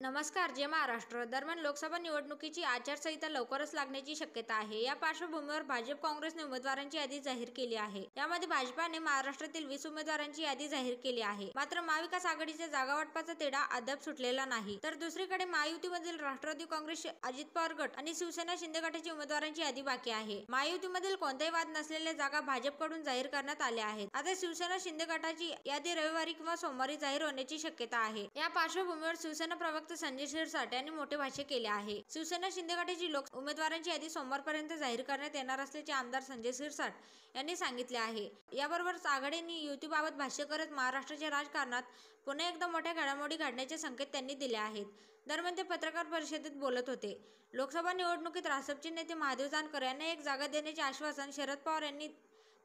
नमस्कार. जय महाराष्ट्र. दरम्यान लोकसभा निवडणुकीची आचारसंहिता लवकरच लागण्याची शक्यता आहे. या पार्श्वभूमीवर भाजप काँग्रेसने उमेदवारांची यादी जाहीर केली आहे. यामध्ये भाजपाने महाराष्ट्रातील 20 उमेदवारांची यादी जाहीर केली आहे. मात्र महाविकास आघाडीच्या जागावाटपाचा तिढा अद्याप सुटलेला नाही. तर दुसरीकडे महायुतीमधील राष्ट्रवादी काँग्रेस, अजित पवार गट आणि शिवसेना शिंदे गटाची उमेदवारांची यादी बाकी आहे. महायुतीमधील कोणत्याही वाद नसलेल्या जागा भाजपकडून जाहीर करण्यात आल्या आहेत. आता शिवसेना शिंदे गटाची यादी रविवारी किंवा सोमवारी जाहीर होण्याची शक्यता आहे. या पार्श्वभूमीवर शिवसेना प्रवक्ते संजय शिरसाट यांनी मोठे भाष्य केले आहे. शिवसेना शिंदे गटाची उमेदवारांची यादी सोमवारपर्यंत जाहीर करण्यात येणार असल्याचे आमदार संजय शिरसाट यांनी सांगितले आहे. याबरोबरच आघाडीने युतीबाबत भाष्य करत महाराष्ट्राच्या राजकारणात पुन्हा एकदा मोठ्या घडामोडी घडण्याचे संकेत त्यांनी दिले आहेत. दरम्यान ते पत्रकार परिषदेत बोलत होते. लोकसभा निवडणुकीत रासपचे नेते महादेव जानकर यांना एक जागा देण्याचे आश्वासन शरद पवार यांनी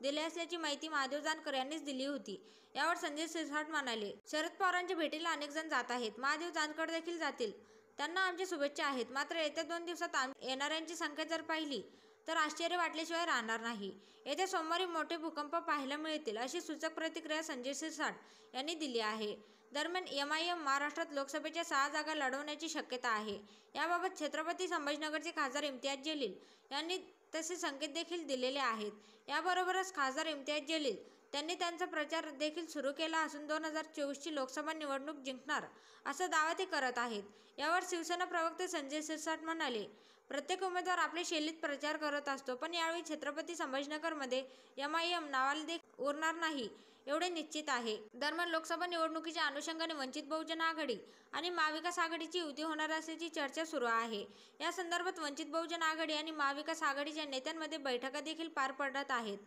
दिले असल्याची माहिती महादेव जानकर यांनीच दिली होती. यावर संजय शिरसाट म्हणाले, शरद पवारांच्या भेटीला अनेक जण जात आहेत. महादेव जानकर देखील जातील. त्यांना आमच्या शुभेच्छा आहेत. मात्र येत्या 2 दिवसात येणाऱ्यांची संख्या जर पाहिली तर आश्चर्य वाटल्याशिवाय राहणार नाही. येत्या सोमवारी मोठे भूकंप पाहायला मिळतील, अशी सूचक प्रतिक्रिया संजय शिरसाट यांनी दिली आहे. दरम्यान MIM महाराष्ट्रात लोकसभेच्या 6 जागा लढवण्याची शक्यता आहे. याबाबत छत्रपती संभाजीनगरचे खासदार इम्तियाज जलील यांनी तसे संकेत देखील दिलेले आहेत. याबरोबरच खासदार इम्तियाज जलील त्यांनी त्यांचा प्रचार देखील सुरू केला असून 2024ची लोकसभा निवडणूक जिंकणार असा दावा ते करत आहेत. यावर शिवसेना प्रवक्ते संजय शिरसाट म्हणाले, प्रत्येक उमेदवार आपल्या शैलीत प्रचार करत असतो, पण यावेळी छत्रपती संभाजीनगरमध्ये MIM नावाला उरणार नाही एवढे निश्चित आहे. दरम्यान लोकसभा निवडणुकीच्या अनुषंगाने वंचित बहुजन आघाडी आणि महाविकास आघाडीची युती होणार असल्याची चर्चा सुरू आहे. या संदर्भात वंचित बहुजन आघाडी आणि महाविकास आघाडीच्या नेत्यांमध्ये बैठका देखील पार पडत आहेत.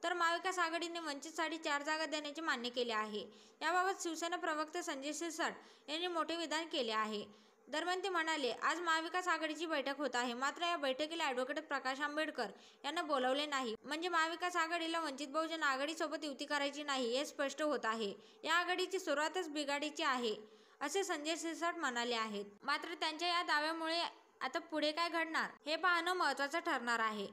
तर महाविकास आघाडीने वंचितसाठी 4 जागा देण्याचे मान्य केले आहे. याबाबत शिवसेना प्रवक्ते संजय शिरसाट यांनी मोठे विधान केले आहे. दरम्यान ते म्हणाले, आज महाविकास आघाडीची बैठक होत आहे. मात्र या बैठकीला ॲडव्होकेट प्रकाश आंबेडकर यांना बोलावले नाही. म्हणजे महाविकास आघाडीला वंचित बहुजन आघाडीसोबत युती करायची नाही हे स्पष्ट होत आहे. या आघाडीची सुरुवातच बिघाडीची आहे, असे संजय शिरसाट म्हणाले आहेत. मात्र त्यांच्या या दाव्यामुळे आता पुढे काय घडणार हे पाहणं महत्त्वाचं ठरणार आहे.